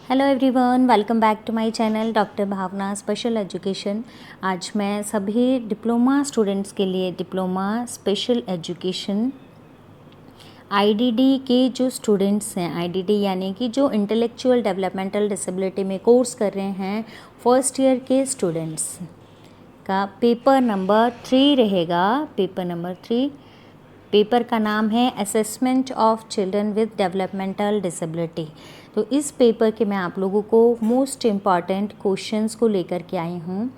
Hello everyone, welcome back to my channel doctor Bhavna special education. आज मैं सभी diploma students के लिए डिप्लोमा स्पेशल एजुकेशन आईडीडी के जो स्टूडेंट्स हैं, आईडीडी यानी कि जो इंटेलेक्चुअल डेवलपमेंटल डिसेबिलिटी में कोर्स कर रहे हैं, फर्स्ट ईयर के स्टूडेंट्स का पेपर नंबर 3 रहेगा। पेपर नंबर 3, पेपर का नाम है assessment of children with developmental disability. तो इस पेपर के मैं आप लोगों को मोस्ट इम्पॉर्टेंट क्वेश्चंस को लेकर के आई हूँ।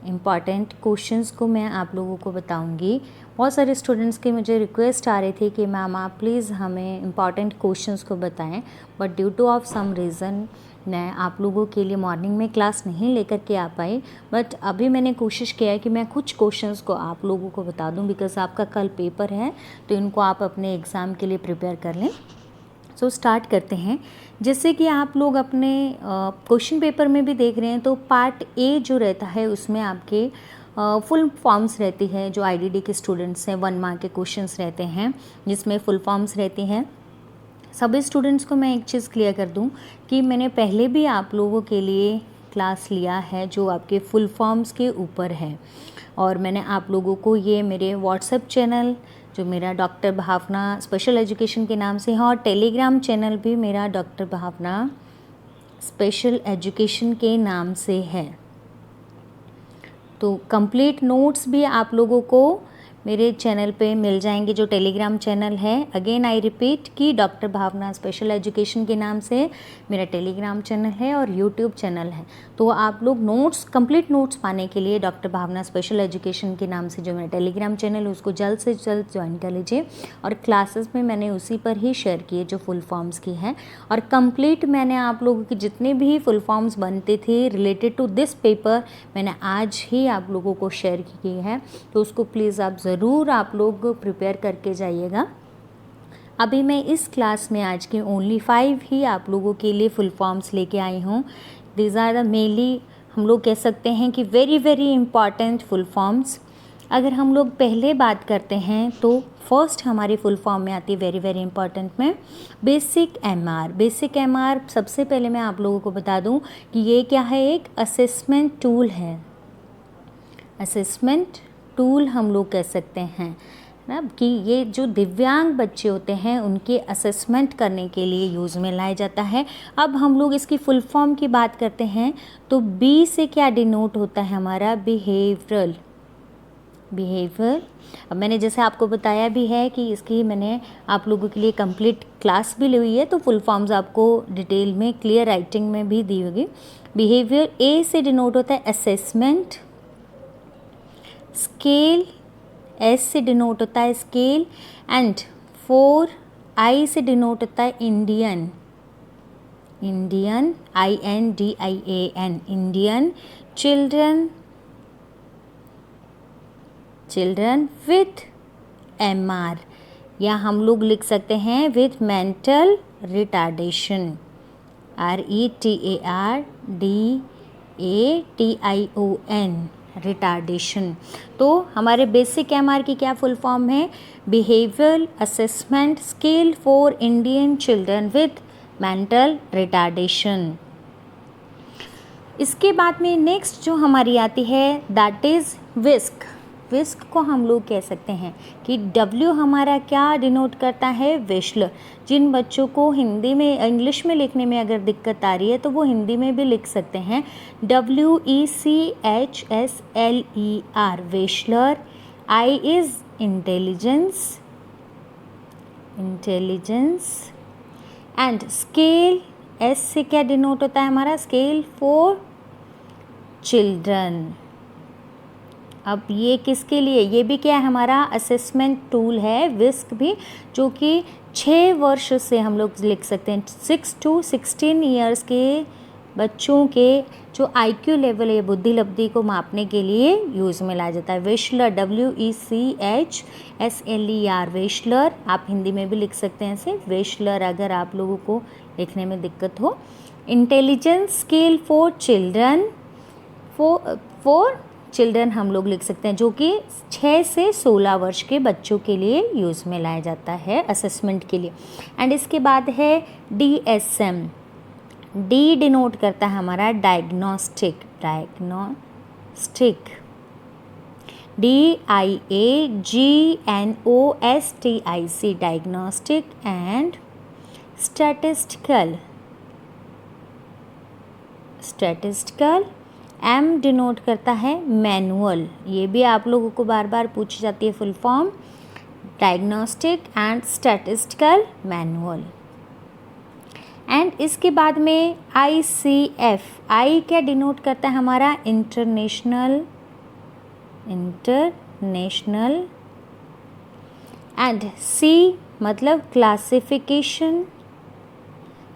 इम्पॉर्टेंट क्वेश्चंस को मैं आप लोगों को बताऊंगी। बहुत सारे स्टूडेंट्स के मुझे रिक्वेस्ट आ रही थी कि मैम आप प्लीज़ हमें इम्पॉर्टेंट क्वेश्चंस को बताएं, but due to of some reason मैं आप लोगों के लिए मॉर्निंग में क्लास नहीं लेकर के आ पाई। बट अभी मैंने कोशिश किया है कि मैं कुछ क्वेश्चंस को आप लोगों को बता दूं, बिकॉज़ आपका कल पेपर है तो इनको आप अपने एग्ज़ाम के लिए प्रिपेयर कर लें। सो स्टार्ट करते हैं। जैसे कि आप लोग अपने क्वेश्चन पेपर में भी देख रहे हैं, तो पार्ट ए जो रहता है उसमें आपके फुल फॉर्म्स रहती है। जो आईडीडी के स्टूडेंट्स हैं, 1 मार्क के क्वेश्चंस रहते हैं जिसमें फुल फॉर्म्स रहती हैं। सभी स्टूडेंट्स को मैं एक चीज़ क्लियर कर दूं कि मैंने पहले भी आप लोगों के लिए क्लास लिया है जो आपके फुल फॉर्म्स के ऊपर है, और मैंने आप लोगों को ये मेरे व्हाट्सएप चैनल जो मेरा डॉक्टर भावना स्पेशल एजुकेशन के नाम से है, और टेलीग्राम चैनल भी मेरा डॉक्टर भावना स्पेशल एजुकेशन के नाम से है। तो कंप्लीट नोट्स भी आप लोगों को मेरे चैनल पे मिल जाएंगे, जो टेलीग्राम चैनल है। अगेन आई रिपीट कि डॉक्टर भावना स्पेशल एजुकेशन के नाम से मेरा टेलीग्राम चैनल है और यूट्यूब चैनल है। तो आप लोग नोट्स, कंप्लीट नोट्स पाने के लिए डॉक्टर भावना स्पेशल एजुकेशन के नाम से जो मेरा टेलीग्राम चैनल है उसको जल्द से जल्द ज्वाइन कर लीजिए। और क्लासेस में मैंने उसी पर ही शेयर किए जो फुल फॉर्म्स की है, और कंप्लीट मैंने आप लोगों की जितने भी फुल फॉर्म्स बनते थे रिलेटेड टू दिस पेपर मैंने आज ही आप लोगों को शेयर किए हैं। तो उसको प्लीज़ आप ज़रूर आप लोग प्रिपेयर करके जाइएगा। अभी मैं इस क्लास में आज के ओनली 5 ही आप लोगों के लिए फुल फॉर्म्स लेके आई हूँ। दीज आर द मेनली, हम लोग कह सकते हैं कि very very important full forms. अगर हम लोग पहले बात करते हैं तो फर्स्ट हमारी फुल फॉर्म में आती है वेरी वेरी इंपॉर्टेंट में बेसिक एमआर। बेसिक एमआर सबसे पहले मैं आप लोगों को बता दूं कि ये क्या है, एक असेसमेंट टूल है। असेसमेंट टूल हम लोग कह सकते हैं ना, कि ये जो दिव्यांग बच्चे होते हैं उनके असेसमेंट करने के लिए यूज़ में लाया जाता है। अब हम लोग इसकी फुल फॉर्म की बात करते हैं तो बी से क्या डिनोट होता है हमारा, बिहेवियरल। बिहेवियर, अब मैंने जैसे आपको बताया भी है कि इसकी मैंने आप लोगों के लिए कंप्लीट क्लास भी ली हुई है, तो फुल फॉर्म्स आपको डिटेल में क्लियर राइटिंग में भी दी होगी। बिहेवियर, ए से डिनोट होता है असेसमेंट। स्केल, एस से डिनोट होता है स्केल। एंड 4, आई से डिनोट होता है Indian. Indian, INDIAN, Indian. Children, children with MR, या हम लोग लिख सकते हैं with mental retardation, RETARDATION, retardation. तो हमारे बेसिक एमआर की क्या फुल फॉर्म है, behavioural assessment scale for Indian children with mental retardation. इसके बाद में नेक्स्ट जो हमारी आती है दैट इज़ विस्क। विस्क को हम लोग कह सकते हैं कि W हमारा क्या डिनोट करता है, वेशलर। जिन बच्चों को हिंदी में, इंग्लिश में लिखने में अगर दिक्कत आ रही है तो वो हिंदी में भी लिख सकते हैं, WECHSLER, वेशलर। I is intelligence, intelligence. And scale, S से क्या डिनोट होता है हमारा, स्केल फॉर चिल्ड्रन। अब ये किसके लिए, ये भी क्या है हमारा असेसमेंट टूल है, विस्क भी, जो कि 6 वर्ष से हम लोग लिख सकते हैं, 6 to 16 ईयर्स के बच्चों के जो IQ लेवल है, बुद्धि लब्धि को मापने के लिए यूज़ में लाया जाता है। वेशलर, WECHSLER, वेशलर। आप हिंदी में भी लिख सकते हैं इसे वेशलर अगर आप लोगों को लिखने में दिक्कत हो। Intelligence scale for children, for children हम लोग लिख सकते हैं, जो कि 6 से 16 वर्ष के बच्चों के लिए यूज़ में लाया जाता है असेसमेंट के लिए। एंड इसके बाद है DSM, डी डिनोट करता है हमारा diagnostic, DIAGNOSTIC, diagnostic and statistical. M denote करता है मैनुअल, ये भी आप लोगों को बार बार पूछी जाती है full form, diagnostic and statistical manual. And इसके बाद में ICF, आई क्या डिनोट करता है हमारा इंटरनेशनल, एंड सी मतलब classification,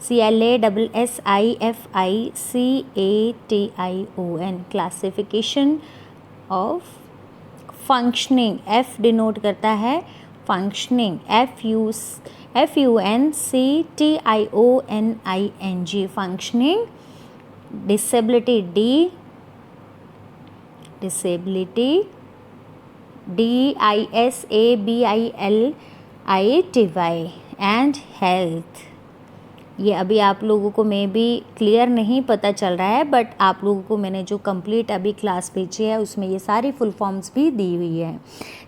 CLASSIFICATION, classification of functioning. F denote करता है functioning, FUNCTIONING, functioning. Disability, disability DISABILITY, and health. ये अभी आप लोगों को मे भी क्लियर नहीं पता चल रहा है, बट आप लोगों को मैंने जो कंप्लीट अभी क्लास भेजी है उसमें ये सारी फुल फॉर्म्स भी दी हुई है।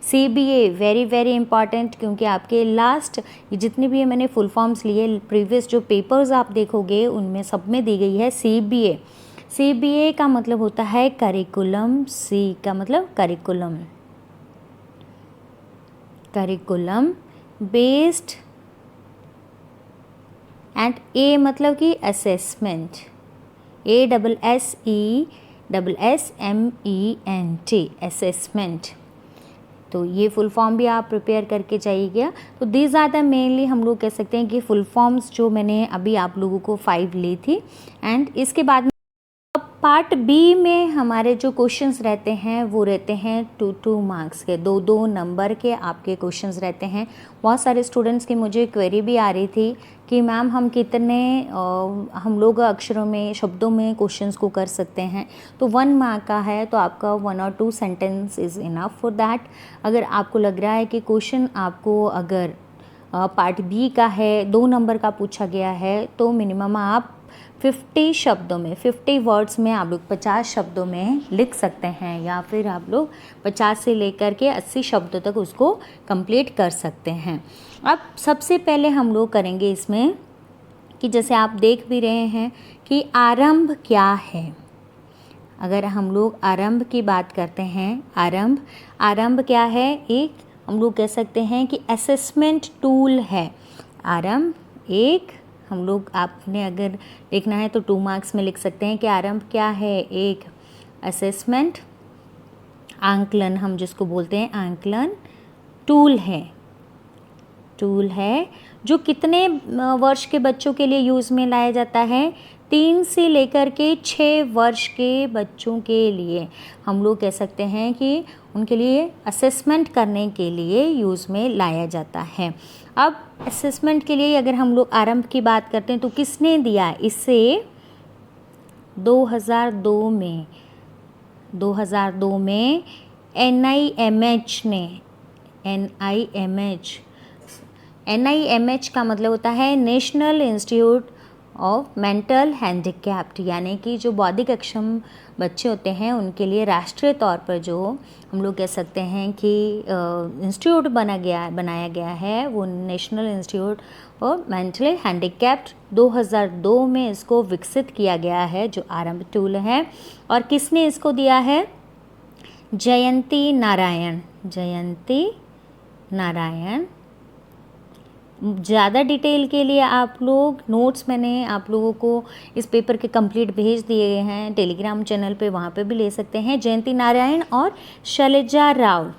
CBA वेरी वेरी इंपॉर्टेंट, क्योंकि आपके लास्ट ये जितनी भी मैंने फुल फॉर्म्स लिए, प्रीवियस जो पेपर्स आप देखोगे उनमें सब में दी गई है CBA। CBA का मतलब होता है करिकुलम, C का मतलब करिकुलम बेस्ड, एंड A मतलब कि असेसमेंट, ASSESSMENT, असेसमेंट। तो ये फुल फॉर्म भी आप प्रिपेयर करके जाइएगा। तो दीज आर द मेनली हम लोग कह सकते हैं कि फुल फॉर्म्स जो मैंने अभी आप लोगों को 5 ली थी। एंड इसके बाद अब पार्ट बी में हमारे जो क्वेश्चंस रहते हैं वो रहते हैं 2 मार्क्स के, 2 नंबर के आपके क्वेश्चंस रहते हैं। बहुत सारे स्टूडेंट्स की मुझे क्वेरी भी आ रही थी कि मैम हम कितने हम लोग अक्षरों में, शब्दों में क्वेश्चंस को कर सकते हैं। तो 1 मार्क का है, तो आपका 1 और 2 sentence is enough for that. अगर आपको लग रहा है कि क्वेश्चन आपको अगर पार्ट बी का है, 2 नंबर का पूछा गया है, तो मिनिमम आप 50 शब्दों में, 50 वर्ड्स में आप लोग 50 शब्दों में लिख सकते हैं, या फिर आप लोग 50 से लेकर के 80 शब्दों तक उसको कंप्लीट कर सकते हैं। अब सबसे पहले हम लोग करेंगे इसमें कि जैसे आप देख भी रहे हैं कि आरंभ क्या है। अगर हम लोग आरंभ की बात करते हैं, आरंभ क्या है, एक हम लोग कह सकते हैं कि असेसमेंट टूल है। आरंभ एक हम लोग, आपने अगर देखना है तो 2 मार्क्स में लिख सकते हैं कि आरंभ क्या है, एक असेसमेंट, आंकलन हम जिसको बोलते हैं आंकलन टूल है जो कितने वर्ष के बच्चों के लिए यूज़ में लाया जाता है, 3 से लेकर के 6 वर्ष के बच्चों के लिए हम लोग कह सकते हैं कि उनके लिए असेसमेंट करने के लिए यूज़ में लाया जाता है। अब असेसमेंट के लिए अगर हम लोग आरंभ की बात करते हैं तो किसने दिया इसे, 2002 में NIMH का मतलब होता है national institute of mental handicapped, यानी कि जो बौद्धिक अक्षम बच्चे होते हैं उनके लिए राष्ट्रीय तौर पर जो हम लोग कह सकते हैं कि इंस्टीट्यूट बनाया गया है, वो national institute of mentally handicapped 2002 में इसको विकसित किया गया है, जो आरंभ टूल है। और किसने इसको दिया है, जयंती नारायण। ज़्यादा डिटेल के लिए आप लोग नोट्स मैंने आप लोगों को इस पेपर के कंप्लीट भेज दिए हैं टेलीग्राम चैनल पे, वहाँ पे भी ले सकते हैं। जयंती नारायण और शैलजा राव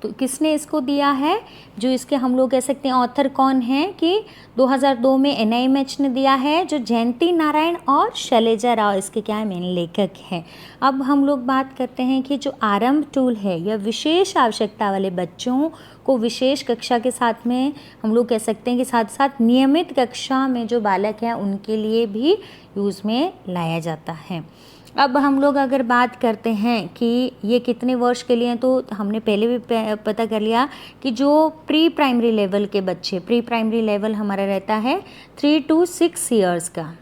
तो किसने इसको दिया है, जो इसके हम लोग कह सकते हैं ऑथर कौन है कि 2002 में NIMH ने दिया है, जो जयंती नारायण और शैलजा राव इसके क्या है, मेन लेखक हैं। अब हम लोग बात करते हैं कि जो आरंभ टूल है यह विशेष आवश्यकता वाले बच्चों को विशेष कक्षा के साथ में हम लोग कह सकते हैं कि साथ साथ नियमित कक्षा में जो बालक हैं उनके लिए भी यूज़ में लाया जाता है। अब हम लोग अगर बात करते हैं कि ये कितने वर्ष के लिए हैं, तो हमने पहले भी पता कर लिया कि जो प्री प्राइमरी लेवल के बच्चे, प्री प्राइमरी लेवल हमारा रहता है 3 to 6 ईयर्स का,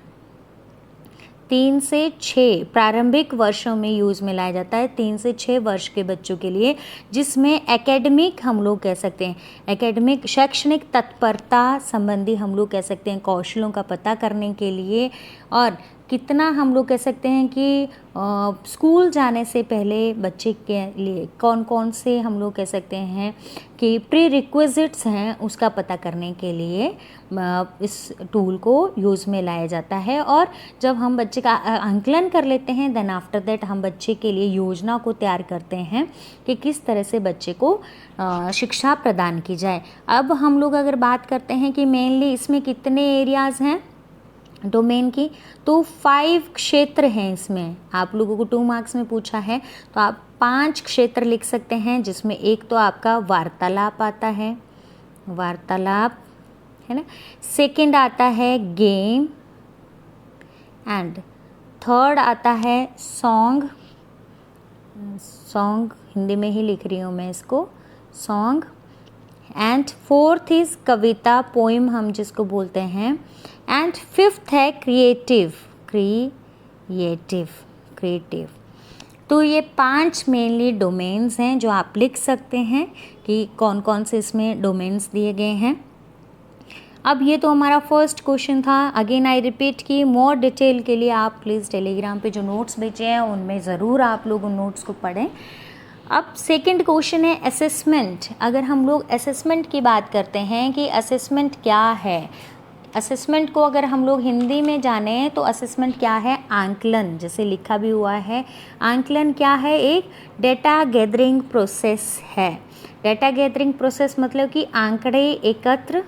3 से 6 प्रारंभिक वर्षों में यूज़ में लाया जाता है, 3 से 6 वर्ष के बच्चों के लिए, जिसमें एकेडमिक हम लोग कह सकते हैं, एकेडमिक शैक्षणिक तत्परता संबंधी हम लोग कह सकते हैं कौशलों का पता करने के लिए, और कितना हम लोग कह सकते हैं कि स्कूल जाने से पहले बच्चे के लिए कौन कौन से हम लोग कह सकते हैं कि प्री रिक्विजिट्स हैं, उसका पता करने के लिए इस टूल को यूज़ में लाया जाता है। और जब हम बच्चे का आंकलन कर लेते हैं, देन आफ्टर दैट हम बच्चे के लिए योजना को तैयार करते हैं कि किस तरह से बच्चे को शिक्षा प्रदान की जाए। अब हम लोग अगर बात करते हैं कि मेनली इसमें कितने एरियाज़ हैं डोमेन की, तो 5 क्षेत्र हैं इसमें। आप लोगों को 2 मार्क्स में पूछा है तो आप 5 क्षेत्र लिख सकते हैं, जिसमें एक तो आपका वार्तालाप आता है, वार्तालाप है ना, सेकंड आता है गेम, एंड थर्ड आता है सॉन्ग, सॉन्ग हिंदी में ही लिख रही हूँ मैं इसको, song, and fourth is Kavita, poem हम जिसको बोलते हैं, एंड फिफ्थ है क्रिएटिव, क्रिएटिव। तो ये 5 मेनली डोमेन्स हैं जो आप लिख सकते हैं कि कौन कौन से इसमें डोमेन्स दिए गए हैं। अब ये तो हमारा फर्स्ट क्वेश्चन था। अगेन आई रिपीट कि मोर डिटेल के लिए आप प्लीज़ टेलीग्राम पे जो नोट्स भेजे हैं उनमें ज़रूर आप लोग उन नोट्स को पढ़ें। अब सेकंड क्वेश्चन है असेसमेंट। अगर हम लोग असेसमेंट की बात करते हैं कि असेसमेंट क्या है, असेसमेंट को अगर हम लोग हिंदी में जाने तो असेसमेंट क्या है, आंकलन, जैसे लिखा भी हुआ है। आंकलन क्या है, एक डेटा गैदरिंग प्रोसेस है। डेटा गैदरिंग प्रोसेस मतलब कि आंकड़े एकत्र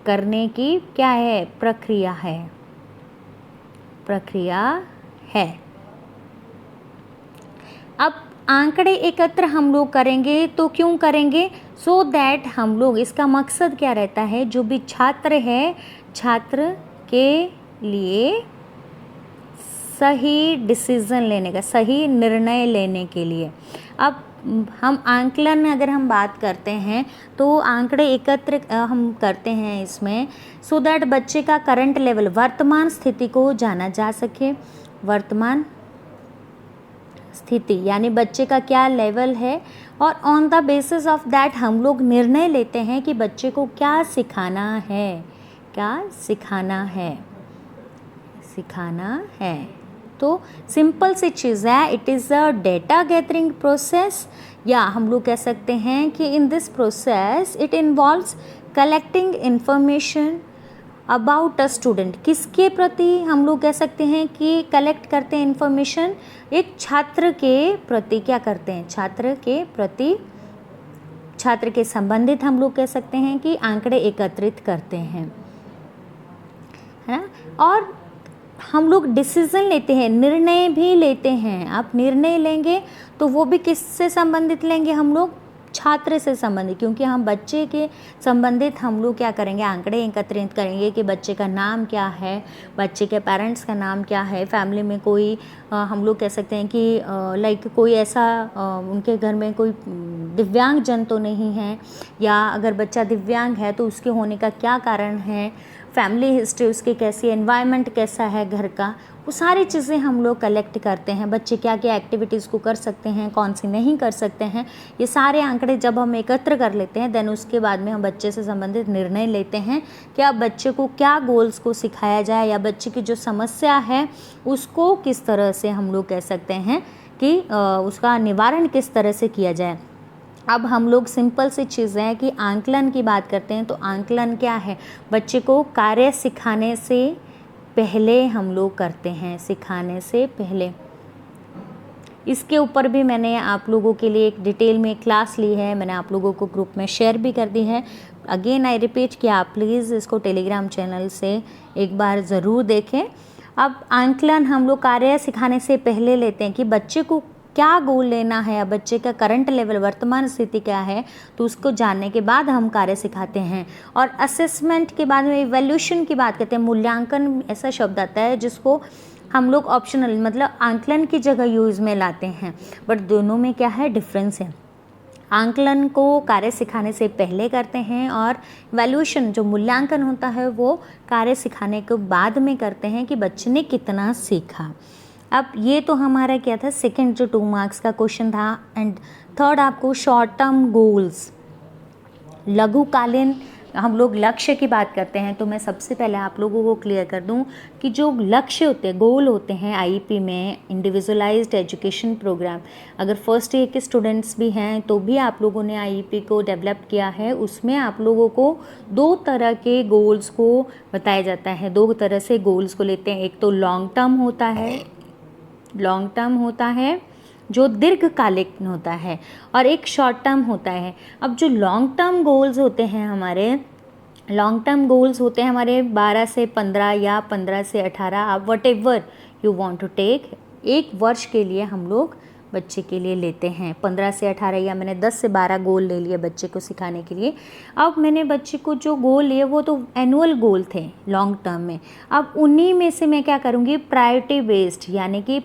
करने की क्या है, प्रक्रिया है। अब आंकड़े एकत्र हम लोग करेंगे तो क्यों करेंगे, सो दैट हम लोग, इसका मकसद क्या रहता है, जो भी छात्र है, छात्र के लिए सही डिसीज़न लेने का, सही निर्णय लेने के लिए। अब हम आंकलन अगर हम बात करते हैं तो आंकड़े एकत्र हम करते हैं इसमें, सो दैट बच्चे का करंट लेवल, वर्तमान स्थिति को जाना जा सके। वर्तमान स्थिति यानी बच्चे का क्या लेवल है, और on the basis of that हम लोग निर्णय लेते हैं कि बच्चे को क्या सिखाना है। तो सिंपल सी चीज़ है, it is a data gathering process, या हम लोग कह सकते हैं कि in this process it involves collecting information about a student. किसके प्रति हम लोग कह सकते हैं कि कलेक्ट करते हैं इंफॉर्मेशन, एक छात्र के प्रति क्या करते हैं, छात्र के संबंधित हम लोग कह सकते हैं कि आंकड़े एकत्रित करते हैं, है ना। और हम लोग डिसीज़न लेते हैं, निर्णय भी लेते हैं। आप निर्णय लेंगे तो वो भी किससे संबंधित लेंगे, हम लोग छात्र से संबंधित, क्योंकि हम बच्चे के संबंधित हम लोग क्या करेंगे, आंकड़े एकत्रित करेंगे कि बच्चे का नाम क्या है, बच्चे के पेरेंट्स का नाम क्या है, फैमिली में कोई हम लोग कह सकते हैं कि लाइक कोई ऐसा उनके घर में कोई दिव्यांग जन तो नहीं है, या अगर बच्चा दिव्यांग है तो उसके होने का क्या कारण है, फैमिली हिस्ट्री उसकी कैसी, एनवायरनमेंट कैसा है घर का, वो सारी चीज़ें हम लोग कलेक्ट करते हैं। बच्चे क्या क्या एक्टिविटीज़ को कर सकते हैं, कौन सी नहीं कर सकते हैं, ये सारे आंकड़े जब हम एकत्र कर लेते हैं, देन उसके बाद में हम बच्चे से संबंधित निर्णय लेते हैं कि अब बच्चे को क्या गोल्स को सिखाया जाए, या बच्चे की जो समस्या है उसको किस तरह से हम लोग कह सकते हैं कि उसका निवारण किस तरह से किया जाए। अब हम लोग सिंपल सी चीज़ है कि आंकलन की बात करते हैं, तो आंकलन क्या है, बच्चे को कार्य सिखाने से पहले हम लोग करते हैं, सिखाने से पहले। इसके ऊपर भी मैंने आप लोगों के लिए एक डिटेल में क्लास ली है, मैंने आप लोगों को ग्रुप में शेयर भी कर दी है। अगेन आई रिपीट कि आप प्लीज़ इसको टेलीग्राम चैनल से एक बार ज़रूर देखें। अब आंकलन हम लोग कार्य सिखाने से पहले लेते हैं कि बच्चे को क्या गोल लेना है, अब बच्चे का करंट लेवल वर्तमान स्थिति क्या है, तो उसको जानने के बाद हम कार्य सिखाते हैं। और असेसमेंट के बाद में इवैल्यूएशन की बात करते हैं। मूल्यांकन ऐसा शब्द आता है जिसको हम लोग ऑप्शनल मतलब आंकलन की जगह यूज़ में लाते हैं, बट दोनों में क्या है, डिफरेंस है। आंकलन को कार्य सिखाने से पहले करते हैं और वैल्यूएशन जो मूल्यांकन होता है वो कार्य सिखाने के बाद में करते हैं कि बच्चे ने कितना सीखा। अब ये तो हमारा क्या था, सेकंड जो 2 मार्क्स का क्वेश्चन था। एंड थर्ड आपको शॉर्ट टर्म गोल्स, लघुकालीन हम लोग लक्ष्य की बात करते हैं, तो मैं सबसे पहले आप लोगों को क्लियर कर दूं कि जो लक्ष्य होते हैं, गोल होते हैं आईईपी में, इंडिविजुअलाइज्ड एजुकेशन प्रोग्राम, अगर फर्स्ट ईयर के स्टूडेंट्स भी हैं तो भी आप लोगों ने आईईपी को डेवलप किया है। उसमें आप लोगों को 2 तरह के गोल्स को बताया जाता है, 2 तरह से गोल्स को लेते हैं। एक तो लॉन्ग टर्म होता है जो दीर्घकालिक होता है, और एक शॉर्ट टर्म होता है। अब जो लॉन्ग टर्म गोल्स होते हैं हमारे 12 से 15 या 15 से 18, आप whatever you want to take, 1 वर्ष के लिए हम लोग बच्चे के लिए लेते हैं। 15 से 18 या मैंने 10 से 12 गोल ले लिए बच्चे को सिखाने के लिए। अब मैंने बच्चे को जो गोल लिए वो तो एनुअल गोल थे लॉन्ग टर्म में। अब उन्हीं में से मैं क्या करूँगी, प्रायोरिटी बेस्ड यानी कि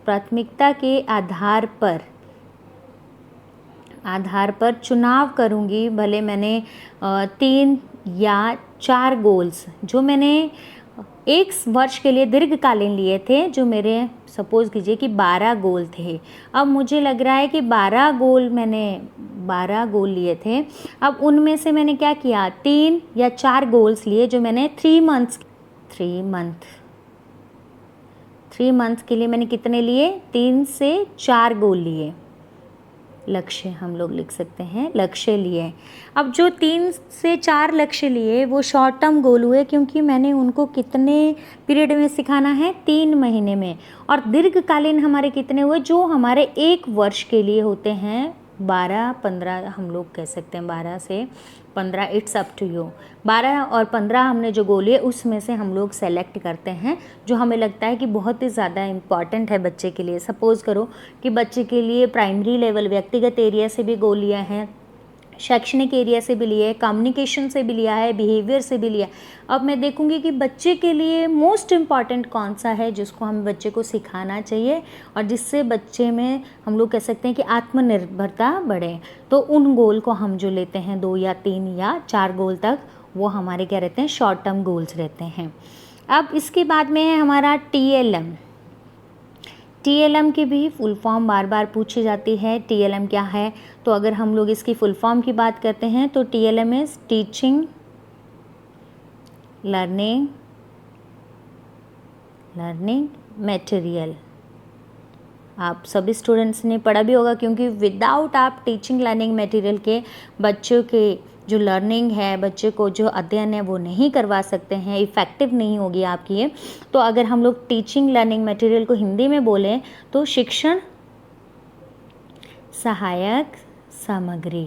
प्राथमिकता के आधार पर चुनाव करूँगी। भले मैंने 3 या 4 गोल्स जो मैंने 1 वर्ष के लिए दीर्घकालीन लिए थे, जो मेरे सपोज़ कीजिए कि 12 गोल थे। अब मुझे लग रहा है कि 12 गोल लिए थे। अब उनमें से मैंने क्या किया, 3 या 4 गोल्स लिए जो मैंने 3 मंथ के लिए मैंने कितने लिए, 3 से 4 गोल लिए। लक्ष्य हम लोग लिख सकते हैं, लक्ष्य लिए। अब जो 3 से 4 लक्ष्य लिए वो शॉर्ट टर्म गोल हुए, क्योंकि मैंने उनको कितने पीरियड में सिखाना है, 3 महीने में। और दीर्घकालीन हमारे कितने हुए, जो हमारे 1 वर्ष के लिए होते हैं 12-15 हम लोग कह सकते हैं, 12 से 15, इट्स अप टू यू। 12 और 15 हमने जो गोल लिए उसमें से हम लोग सेलेक्ट करते हैं जो हमें लगता है कि बहुत ही ज़्यादा इम्पॉर्टेंट है बच्चे के लिए। सपोज़ करो कि बच्चे के लिए प्राइमरी लेवल व्यक्तिगत एरिया से भी गोल लिया है, शैक्षणिक एरिया से भी लिया है, कम्युनिकेशन से भी लिया है, बिहेवियर से भी लिया। अब मैं देखूंगी कि बच्चे के लिए मोस्ट इम्पॉर्टेंट कौन सा है जिसको हम बच्चे को सिखाना चाहिए और जिससे बच्चे में हम लोग कह सकते हैं कि आत्मनिर्भरता बढ़े। तो उन गोल को हम जो लेते हैं 2 या 3 या 4 गोल तक, वो हमारे क्या रहते हैं, शॉर्ट टर्म गोल्स रहते हैं। अब इसके बाद में है हमारा TLM की भी फुल फॉर्म बार बार पूछी जाती है। TLM क्या है, तो अगर हम लोग इसकी फुल फॉर्म की बात करते हैं तो TLM is teaching learning material. आप सभी स्टूडेंट्स ने पढ़ा भी होगा, क्योंकि विदाउट आप टीचिंग लर्निंग मटेरियल के बच्चों के जो लर्निंग है, बच्चे को जो अध्ययन है वो नहीं करवा सकते हैं, इफ़ेक्टिव नहीं होगी आपकी ये। तो अगर हम लोग टीचिंग लर्निंग मटेरियल को हिंदी में बोलें तो शिक्षण सहायक सामग्री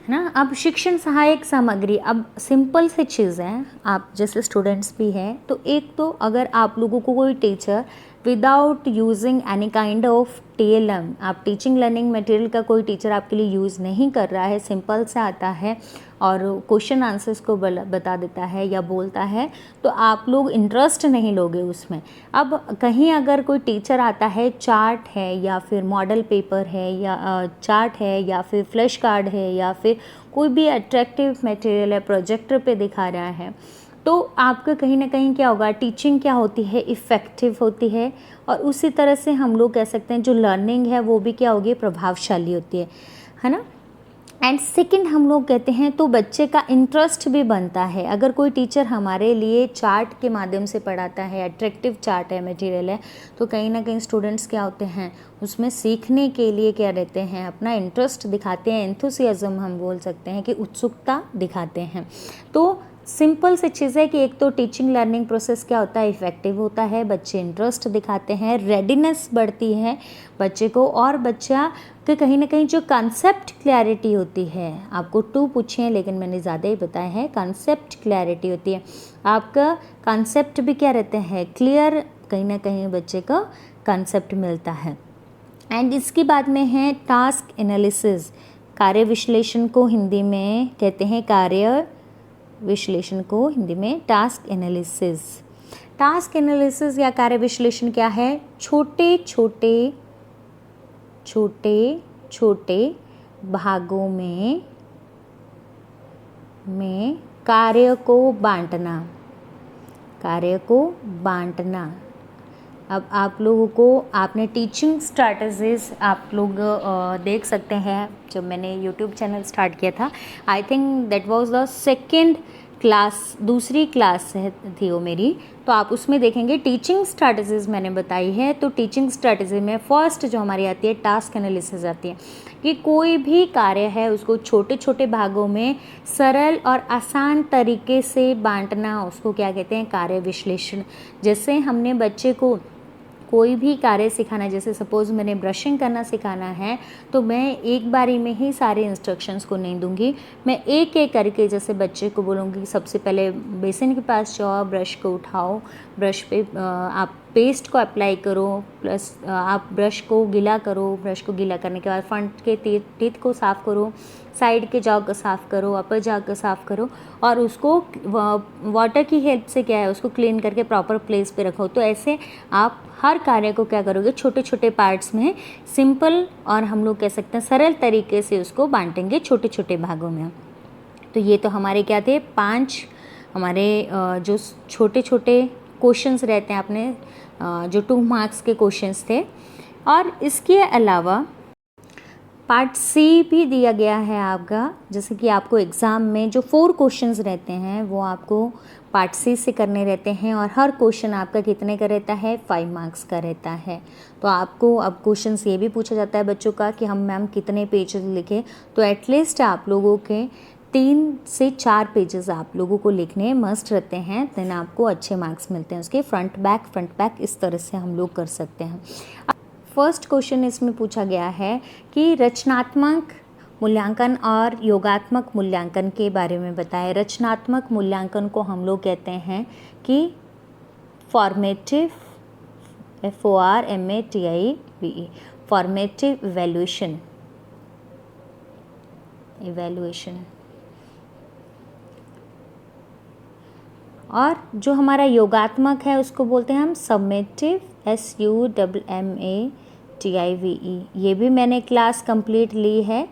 है ना। अब शिक्षण सहायक सामग्री, अब सिंपल सी चीज़ है, आप जैसे स्टूडेंट्स भी हैं तो एक तो अगर आप लोगों को कोई teacher without using any kind of TLM, आप टीचिंग लर्निंग मटेरियल का कोई टीचर आपके लिए यूज़ नहीं कर रहा है, सिंपल से आता है और क्वेश्चन आंसर्स को बता देता है या बोलता है, तो आप लोग इंटरेस्ट नहीं लोगे उसमें। अब कहीं अगर कोई टीचर आता है, चार्ट है या फिर मॉडल पेपर है या चार्ट है या फिर फ्लैश कार्ड है या फिर कोई भी अट्रैक्टिव मटेरियल है, प्रोजेक्टर पे दिखा रहा है, तो आपका कहीं ना कहीं क्या होगा, टीचिंग क्या होती है, इफ़ेक्टिव होती है। और उसी तरह से हम लोग कह सकते हैं जो लर्निंग है वो भी क्या होगी, प्रभावशाली होती है ना। एंड सेकंड हम लोग कहते हैं तो बच्चे का इंटरेस्ट भी बनता है। अगर कोई टीचर हमारे लिए चार्ट के माध्यम से पढ़ाता है, अट्रैक्टिव चार्ट है, मटेरियल है, तो कहीं ना कहीं स्टूडेंट्स क्या होते हैं उसमें सीखने के लिए क्या रहते हैं, अपना इंटरेस्ट दिखाते हैं, एंथुसियाज्म हम बोल सकते हैं कि उत्सुकता दिखाते हैं। तो सिंपल सी चीज़ है कि एक तो टीचिंग लर्निंग प्रोसेस क्या होता है, इफ़ेक्टिव होता है, बच्चे इंटरेस्ट दिखाते हैं, रेडीनेस बढ़ती है बच्चे को, और बच्चा के कहीं ना कहीं जो कंसेप्ट क्लैरिटी होती है, आपको 2 पूछे हैं लेकिन मैंने ज़्यादा ही बताए हैं, कंसेप्ट क्लैरिटी होती है, आपका कंसेप्ट भी क्या रहते हैं, क्लियर, कहीं ना कहीं बच्चे का कंसेप्ट मिलता है। एंड इसके बाद में है टास्क एनालिसिस, कार्य विश्लेषण को हिंदी में कहते हैं, कार्य विश्लेषण को हिंदी में टास्क एनालिसिस। टास्क एनालिसिस या कार्य विश्लेषण क्या है, छोटे छोटे भागों में कार्य को बांटना। अब आप लोगों को, आपने टीचिंग स्ट्रैटेजीज आप लोग देख सकते हैं, जब मैंने यूट्यूब चैनल स्टार्ट किया था, I think that was the second class, दूसरी क्लास थी वो मेरी, तो आप उसमें देखेंगे टीचिंग स्ट्रैटेजीज मैंने बताई है। तो टीचिंग स्ट्रैटेजी में फर्स्ट जो हमारी आती है टास्क एनालिसिस आती है, कि कोई भी कार्य है उसको छोटे छोटे भागों में सरल और आसान तरीके से बांटना, उसको क्या कहते हैं, कार्य विश्लेषण। जैसे हमने बच्चे को कोई भी कार्य सिखाना है, जैसे सपोज़ मैंने ब्रशिंग करना सिखाना है, तो मैं एक बारी में ही सारे इंस्ट्रक्शंस को नहीं दूंगी, मैं एक एक करके जैसे बच्चे को बोलूँगी सबसे पहले बेसिन के पास जाओ, ब्रश को उठाओ, ब्रश पे आप पेस्ट को अप्लाई करो, प्लस आप ब्रश को गीला करो, ब्रश को गीला करने के बाद फ्रंट के टीथ को साफ़ करो, साइड के जाव को साफ़ करो, अपर जाव को साफ़ करो, और उसको वाटर की हेल्प से क्या है उसको क्लीन करके प्रॉपर प्लेस पे रखो। तो ऐसे आप हर कार्य को क्या करोगे, छोटे छोटे पार्ट्स में सिंपल और हम लोग कह सकते हैं सरल तरीके से उसको बांटेंगे छोटे छोटे भागों में। तो ये तो हमारे क्या थे, 5 हमारे जो छोटे छोटे क्वेश्चंस रहते हैं, आपने जो 2 मार्क्स के क्वेश्चंस थे। और इसके अलावा पार्ट सी भी दिया गया है आपका, जैसे कि आपको एग्ज़ाम में जो 4 क्वेश्चंस रहते हैं वो आपको पार्ट सी से करने रहते हैं, और हर क्वेश्चन आपका कितने का रहता है, 5 मार्क्स का रहता है। तो आपको अब क्वेश्चंस ये भी पूछा जाता है बच्चों का कि हम मैम कितने पेजेस लिखें, तो एटलीस्ट आप लोगों के 3 से 4 पेजेस आप लोगों को लिखने मस्ट रहते हैं, देन आपको अच्छे मार्क्स मिलते हैं उसके। फ्रंट बैक इस तरह से हम लोग कर सकते हैं। फर्स्ट क्वेश्चन इसमें पूछा गया है कि रचनात्मक मूल्यांकन और योगात्मक मूल्यांकन के बारे में बताएं। रचनात्मक मूल्यांकन को हम लोग कहते हैं कि फॉर्मेटिव, FORMATIVE, फॉर्मेटिव इवैल्यूएशन। और जो हमारा योगात्मक है उसको बोलते हैं हम समेटिव, SUMMATIVE। ये भी मैंने क्लास कंप्लीट ली है।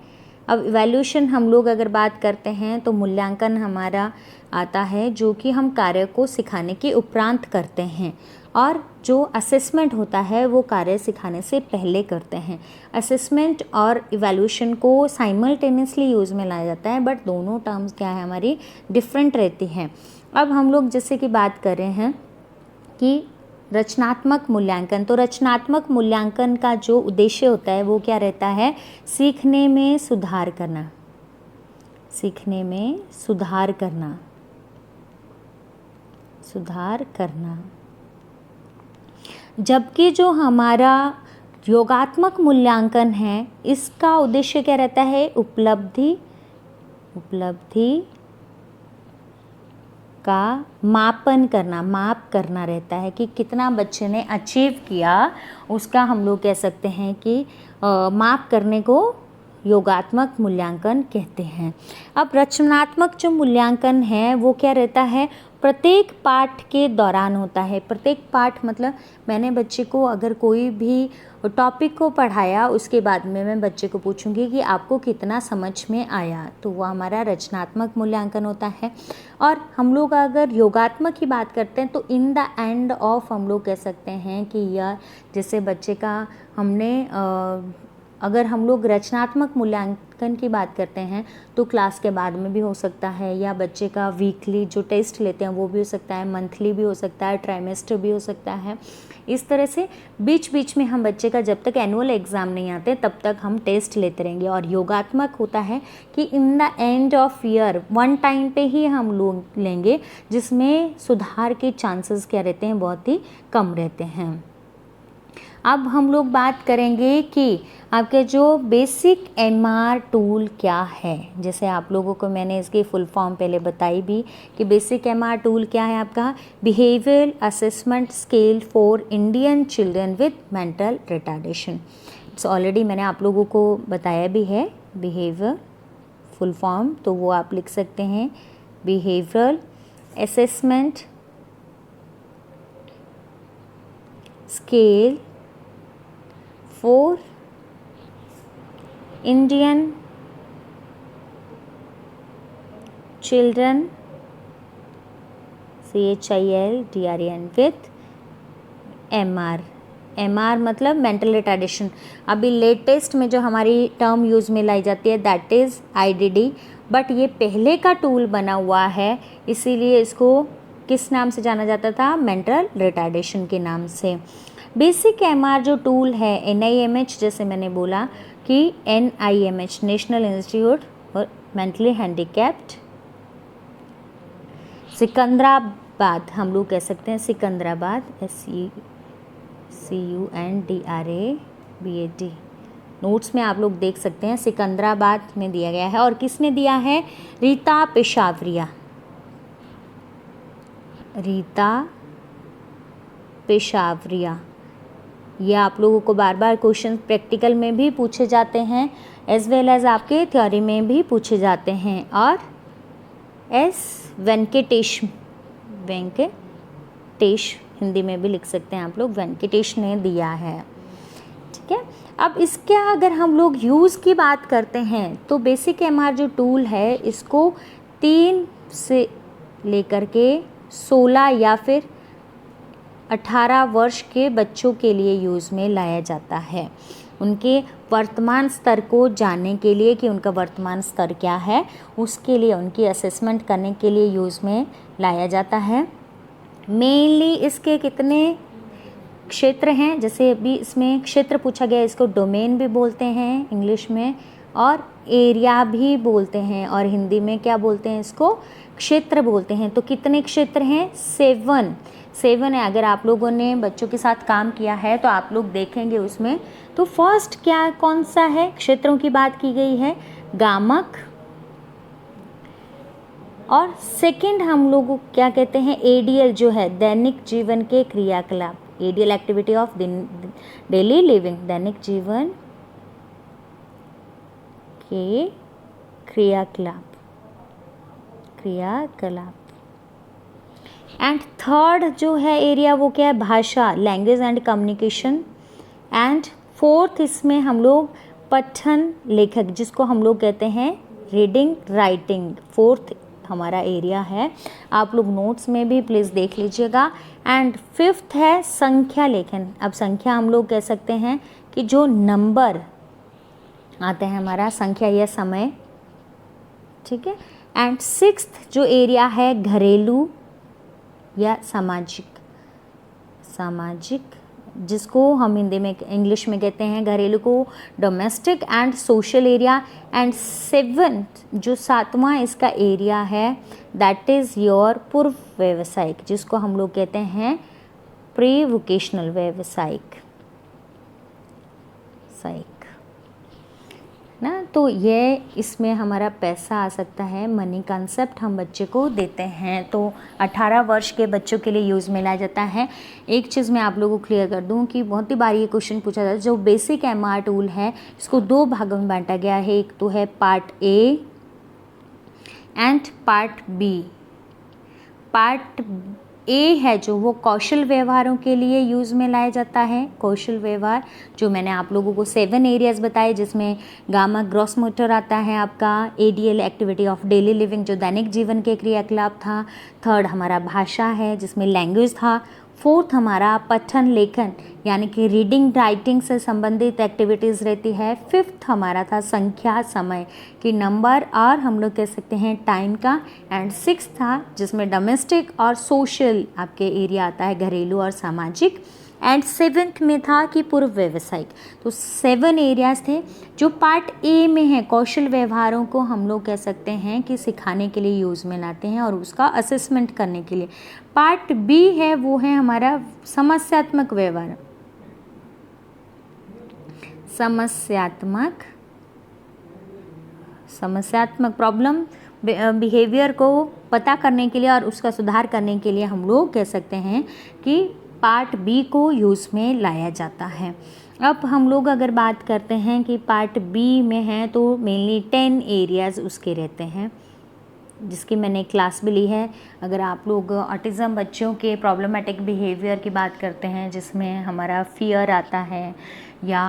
अब इवैल्यूएशन हम लोग अगर बात करते हैं तो मूल्यांकन हमारा आता है जो कि हम कार्य को सिखाने के उपरांत करते हैं, और जो असेसमेंट होता है वो कार्य सिखाने से पहले करते हैं। असेसमेंट और इवैल्यूएशन को साइमल्टेनियसली यूज़ में लाया जाता है, बट दोनों टर्म्स क्या है हमारी डिफरेंट रहती हैं। अब हम लोग जैसे कि बात कर रहे हैं कि रचनात्मक मूल्यांकन, तो रचनात्मक मूल्यांकन का जो उद्देश्य होता है वो क्या रहता है, सीखने में सुधार करना। जबकि जो हमारा योगात्मक मूल्यांकन है इसका उद्देश्य क्या रहता है, उपलब्धि का माप करना रहता है कि कितना बच्चे ने अचीव किया, उसका हम लोग कह सकते हैं कि माप करने को योगात्मक मूल्यांकन कहते हैं। अब रचनात्मक जो मूल्यांकन है वो क्या रहता है, प्रत्येक पाठ के दौरान होता है। प्रत्येक पाठ मतलब मैंने बच्चे को अगर कोई भी टॉपिक को पढ़ाया उसके बाद में मैं बच्चे को पूछूंगी कि आपको कितना समझ में आया, तो वो हमारा रचनात्मक मूल्यांकन होता है। और हम लोग अगर योगात्मक की बात करते हैं तो इन द एंड ऑफ हम लोग कह सकते हैं कि यह जैसे बच्चे का हमने अगर हम लोग रचनात्मक मूल्यांकन की बात करते हैं तो क्लास के बाद में भी हो सकता है, या बच्चे का वीकली जो टेस्ट लेते हैं वो भी हो सकता है, मंथली भी हो सकता है, ट्राइमेस्टर भी हो सकता है। इस तरह से बीच बीच में हम बच्चे का जब तक एनुअल एग्ज़ाम नहीं आते तब तक हम टेस्ट लेते रहेंगे। और योगात्मक होता है कि in the end of year one time पे ही हम लोग लेंगे, जिसमें सुधार के चांसेस क्या रहते हैं, बहुत ही कम रहते हैं। अब हम लोग बात करेंगे कि आपके जो बेसिक एमआर टूल क्या है। जैसे आप लोगों को मैंने इसकी फुल फॉर्म पहले बताई भी कि बेसिक एमआर टूल क्या है आपका, behavioural assessment scale for Indian children with mental retardation. It's already मैंने आप लोगों को बताया भी है बिहेवियर फुल फॉर्म, तो वो आप लिख सकते हैं, behavioural assessment scale for Indian children CHILDREN with MR मतलब मेंटल रिटार्डेशन। अभी लेटेस्ट में जो हमारी टर्म यूज़ में लाई जाती है दैट इज़ IDD, बट ये पहले का टूल बना हुआ है, इसीलिए इसको किस नाम से जाना जाता था, मेंटल रिटार्डेशन के नाम से। बेसिक एमआर जो टूल है NIMH, जैसे मैंने बोला कि NIMH नेशनल इंस्टीट्यूट और मेंटली हैंडीकैप्ड सिकंदराबाद, हम लोग कह सकते हैं सिकंदराबाद, SCUNDRABAD। नोट्स में आप लोग देख सकते हैं सिकंदराबाद में दिया गया है। और किसने दिया है, रीता पेशावरिया। ये आप लोगों को बार बार क्वेश्चन प्रैक्टिकल में भी पूछे जाते हैं एज वेल एज आपके थ्योरी में भी पूछे जाते हैं। और वेंकटेश हिंदी में भी लिख सकते हैं आप लोग, वेंकटेश ने दिया है। ठीक है, अब इसका अगर हम लोग यूज़ की बात करते हैं तो बेसिक एमआर जो टूल है इसको 3 से लेकर के 16 या फिर 18 वर्ष के बच्चों के लिए यूज़ में लाया जाता है, उनके वर्तमान स्तर को जानने के लिए कि उनका वर्तमान स्तर क्या है, उसके लिए उनकी असेसमेंट करने के लिए यूज़ में लाया जाता है। मेनली इसके कितने क्षेत्र हैं, जैसे अभी इसमें क्षेत्र पूछा गया, इसको डोमेन भी बोलते हैं इंग्लिश में, और एरिया भी बोलते हैं, और हिंदी में क्या बोलते हैं, इसको क्षेत्र बोलते हैं। तो कितने क्षेत्र हैं, 7 है। अगर आप लोगों ने बच्चों के साथ काम किया है तो आप लोग देखेंगे उसमें, तो फर्स्ट कौन सा है, क्षेत्रों की बात की गई है, गामक, और सेकंड हम लोग क्या कहते हैं, ADL जो है दैनिक जीवन के क्रियाकलाप, ADL activity of daily living, दैनिक जीवन के क्रियाकलाप। एंड थर्ड जो है एरिया वो क्या है, भाषा, language and communication. And fourth इसमें हम लोग पठन लेखक, जिसको हम लोग कहते हैं रीडिंग राइटिंग, फोर्थ हमारा एरिया है। आप लोग नोट्स में भी प्लीज़ देख लीजिएगा। एंड फिफ्थ है संख्या लेखन। अब संख्या हम लोग कह सकते हैं कि जो नंबर आते हैं हमारा, संख्या या समय, ठीक है। एंड सिक्स्थ जो एरिया है घरेलू या सामाजिक, जिसको हम हिंदी में इंग्लिश में कहते हैं घरेलू को domestic and social area. And seventh जो 7वां इसका एरिया है दैट इज़ योर पूर्व व्यावसायिक, जिसको हम लोग कहते हैं प्री वोकेशनल व्यावसायिक ना। तो ये इसमें हमारा पैसा आ सकता है, मनी कंसेप्ट हम बच्चे को देते हैं। तो 18 वर्ष के बच्चों के लिए यूज़ में लाया जाता है। एक चीज़ मैं आप लोगों को क्लियर कर दूं कि बहुत ही बार ये क्वेश्चन पूछा जाता है, जो बेसिक एमआर टूल है इसको 2 भागों में बांटा गया है, एक तो है part A and part B। Part A है जो वो कौशल व्यवहारों के लिए यूज़ में लाया जाता है। कौशल व्यवहार जो मैंने आप लोगों को 7 एरियाज़ बताए, जिसमें गामा ग्रॉस मोटर आता है आपका, ADL activity of daily living जो दैनिक जीवन के क्रियाकलाप था, थर्ड हमारा भाषा है जिसमें लैंग्वेज था, फोर्थ हमारा पठन लेखन यानी कि रीडिंग राइटिंग से संबंधित एक्टिविटीज़ रहती है। फिफ्थ हमारा था संख्या समय कि नंबर और हम लोग कह सकते हैं टाइम का। एंड सिक्स था जिसमें डोमेस्टिक और सोशल आपके एरिया आता है, घरेलू और सामाजिक। एंड सेवेंथ में था कि पूर्व व्यावसायिक। तो 7 एरियाज़ थे। जो पार्ट ए में है कौशल व्यवहारों को हम लोग कह सकते हैं कि सिखाने के लिए यूज़ में लाते हैं और उसका असेसमेंट करने के लिए। पार्ट बी है वो है हमारा समस्यात्मक व्यवहार, समस्यात्मक प्रॉब्लम बिहेवियर को पता करने के लिए और उसका सुधार करने के लिए हम लोग कह सकते हैं कि पार्ट बी को यूज़ में लाया जाता है। अब हम लोग अगर बात करते हैं कि पार्ट बी में है तो मेनली 10 एरियाज़ उसके रहते हैं जिसकी मैंने क्लास भी ली है। अगर आप लोग ऑटिज़म बच्चों के प्रॉब्लमेटिक बिहेवियर की बात करते हैं जिसमें हमारा फियर आता है, या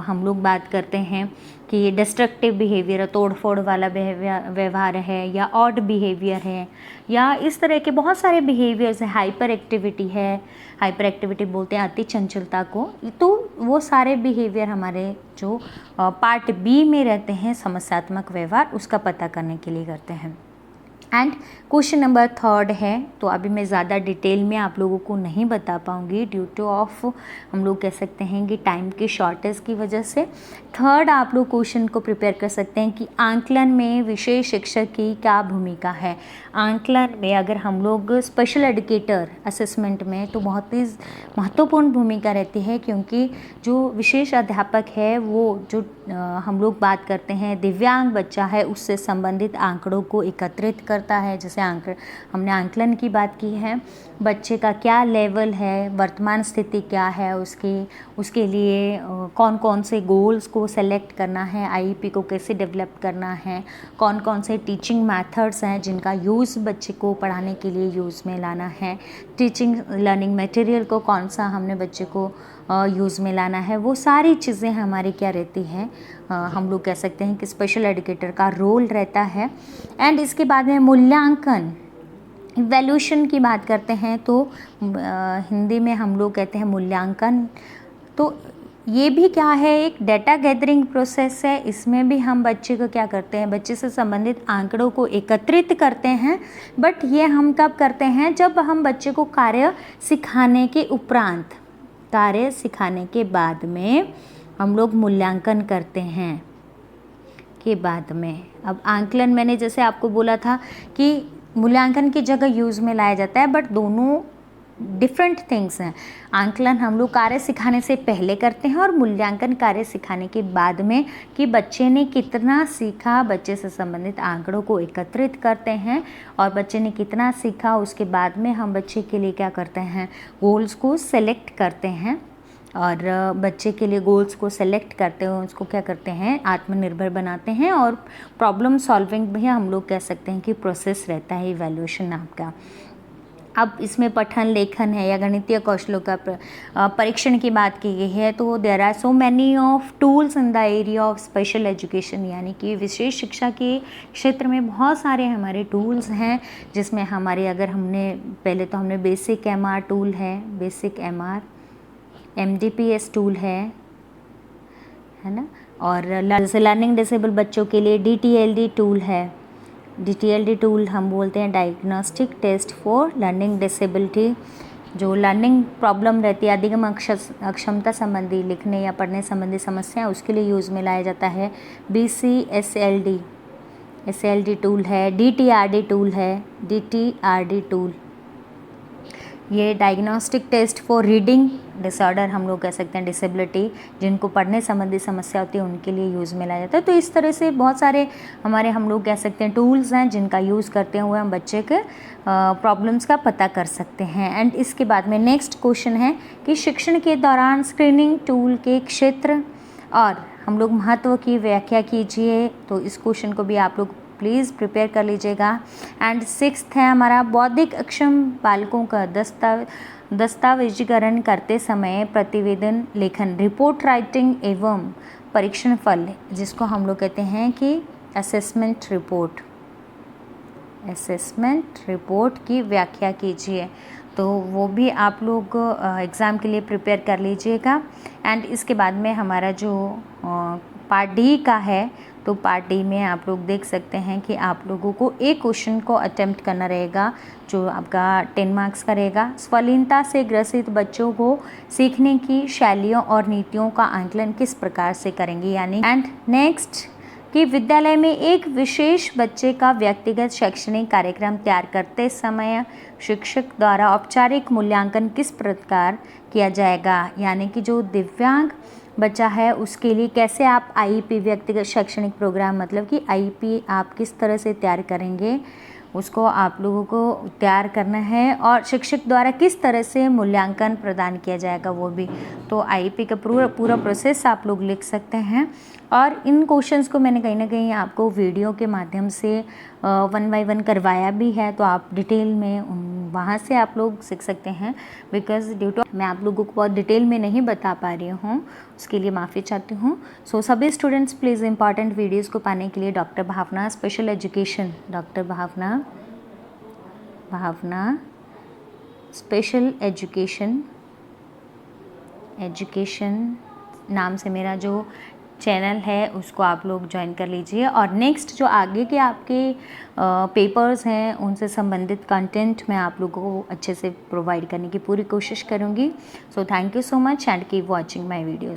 हम लोग बात करते हैं कि डिस्ट्रक्टिव बिहेवियर तोड़ फोड़ वाला व्यवहार है, या ऑड बिहेवियर है, या इस तरह के बहुत सारे बिहेवियर्स है, हाइपर एक्टिविटी है, हाइपर एक्टिविटी बोलते हैं अति चंचलता को। तो वो सारे बिहेवियर हमारे जो पार्ट बी में रहते हैं समस्यात्मक व्यवहार उसका पता करने के लिए करते हैं। एंड क्वेश्चन नंबर 3 है, तो अभी मैं ज़्यादा डिटेल में आप लोगों को नहीं बता पाऊँगी ड्यू टू ऑफ हम लोग कह सकते हैं कि टाइम की शॉर्टेज की वजह से। 3 आप लोग क्वेश्चन को प्रिपेयर कर सकते हैं कि आंकलन में विशेष शिक्षक की क्या भूमिका है। आंकलन में अगर हम लोग स्पेशल एजुकेटर असेसमेंट में तो बहुत ही महत्वपूर्ण भूमिका रहती है, क्योंकि जो विशेष अध्यापक है वो जो हम लोग बात करते हैं दिव्यांग बच्चा है उससे संबंधित आंकड़ों को एकत्रित करता है। जैसे हमने आंकलन की बात की है, बच्चे का क्या लेवल है, वर्तमान स्थिति क्या है उसके लिए कौन कौन से गोल्स को सेलेक्ट करना है, आईईपी को कैसे डेवलप करना है, कौन कौन से टीचिंग मेथड्स हैं जिनका यूज़ बच्चे को पढ़ाने के लिए यूज़ में लाना है, टीचिंग लर्निंग मटेरियल को कौन सा हमने बच्चे को यूज़ में लाना है, वो सारी चीज़ें हमारी क्या रहती हैं, हम लोग कह सकते हैं कि स्पेशल एजुकेटर का रोल रहता है। एंड इसके बाद में मूल्यांकन इवैल्यूएशन की बात करते हैं तो हिंदी में हम लोग कहते हैं मूल्यांकन। तो ये भी क्या है, एक डेटा गैदरिंग प्रोसेस है। इसमें भी हम बच्चे को क्या करते हैं, बच्चे से संबंधित आंकड़ों को एकत्रित करते हैं। बट ये हम कब करते हैं, जब हम बच्चे को कार्य सिखाने के उपरांत, कार्य सिखाने के बाद में हम लोग मूल्यांकन करते हैं के बाद में। अब आंकलन मैंने जैसे आपको बोला था कि मूल्यांकन की जगह यूज़ में लाया जाता है, बट दोनों डिफरेंट थिंग्स हैं। आंकलन हम लोग कार्य सिखाने से पहले करते हैं और मूल्यांकन कार्य सिखाने के बाद में, कि बच्चे ने कितना सीखा, बच्चे से संबंधित आंकड़ों को एकत्रित करते हैं और बच्चे ने कितना सीखा उसके बाद में हम बच्चे के लिए क्या करते हैं, गोल्स को सेलेक्ट करते हैं। और बच्चे के लिए गोल्स को सेलेक्ट करते हैं, उसको क्या करते हैं, आत्मनिर्भर बनाते हैं। और प्रॉब्लम सॉल्विंग भी हम लोग कह सकते हैं कि प्रोसेस रहता है इवैल्यूएशन नाम का। अब इसमें पठन लेखन है या गणितीय कौशलों का परीक्षण की बात की गई है, तो there are so many of tools in the area of special education, यानी कि विशेष शिक्षा के क्षेत्र में बहुत सारे हमारे टूल्स हैं। जिसमें हमारे अगर हमने पहले तो हमने बेसिक एमआर टूल है, बेसिक एमआर, एमडीपीएस टूल है ना, और जैसे लर्निंग डिसेबल बच्चों के लिए डीटीएलडी टूल है। डीटीएलडी टूल हम बोलते हैं diagnostic test for learning disability. जो लर्निंग प्रॉब्लम रहती है, अधिगम अक्षमता संबंधी लिखने या पढ़ने संबंधी समस्या, उसके लिए यूज़ में लाया जाता है। एसएलडी टूल है, डीटीआरडी टूल है, डीटीआरडी टूल। ये diagnostic test for reading disorder हम लोग कह सकते हैं, डिसेबिलिटी, जिनको पढ़ने संबंधी समस्या होती है उनके लिए यूज़ में लाया जाता है। तो इस तरह से बहुत सारे हमारे हम लोग कह सकते हैं टूल्स हैं जिनका यूज़ करते हुए हम बच्चे के प्रॉब्लम्स का पता कर सकते हैं। एंड इसके बाद में नेक्स्ट क्वेश्चन है कि शिक्षण के दौरान स्क्रीनिंग टूल के क्षेत्र और हम लोग महत्व की व्याख्या कीजिए। तो इस क्वेश्चन को भी आप लोग प्लीज़ प्रिपेयर कर लीजिएगा। एंड 6th है हमारा बौद्धिक अक्षम बालकों का दस्तावेजीकरण करते समय प्रतिवेदन लेखन, रिपोर्ट राइटिंग एवं परीक्षण फल, जिसको हम लोग कहते हैं कि असेसमेंट रिपोर्ट की व्याख्या कीजिए। तो वो भी आप लोग एग्ज़ाम के लिए प्रिपेयर कर लीजिएगा। एंड इसके बाद में हमारा जो पार्ट डी का है, तो पार्ट डी में आप लोग देख सकते हैं कि आप लोगों को एक क्वेश्चन को अटेम्प्ट करना रहेगा जो आपका 10 मार्क्स का रहेगा। स्वलीनता से ग्रसित बच्चों को सीखने की शैलियों और नीतियों का आकलन किस प्रकार से करेंगे, यानी एंड नेक्स्ट कि विद्यालय में एक विशेष बच्चे का व्यक्तिगत शैक्षणिक कार्यक्रम तैयार करते समय शिक्षक द्वारा औपचारिक मूल्यांकन किस प्रकार किया जाएगा, यानी कि जो दिव्यांग बच्चा है उसके लिए कैसे आप आईईपी व्यक्तिगत शैक्षणिक प्रोग्राम मतलब कि आईईपी आप किस तरह से तैयार करेंगे, उसको आप लोगों को तैयार करना है और शिक्षक द्वारा किस तरह से मूल्यांकन प्रदान किया जाएगा वो भी। तो आईईपी का पूरा प्रोसेस आप लोग लिख सकते हैं। और इन क्वेश्चंस को मैंने कहीं ना कहीं आपको वीडियो के माध्यम से 1 बाय 1 करवाया भी है, तो आप डिटेल में वहाँ से आप लोग सीख सकते हैं। बिकॉज ड्यू टू मैं आप लोगों को बहुत डिटेल में नहीं बता पा रही हूँ, उसके लिए माफ़ी चाहती हूँ। सो सभी स्टूडेंट्स प्लीज़ इंपॉर्टेंट वीडियोज़ को पाने के लिए doctor Bhavna special education, doctor Bhavna special education नाम से मेरा जो चैनल है उसको आप लोग ज्वाइन कर लीजिए। और नेक्स्ट जो आगे के आपके पेपर्स हैं उनसे संबंधित कंटेंट मैं आप लोगों को अच्छे से प्रोवाइड करने की पूरी कोशिश करूँगी। So thank you so much and keep watching my videos.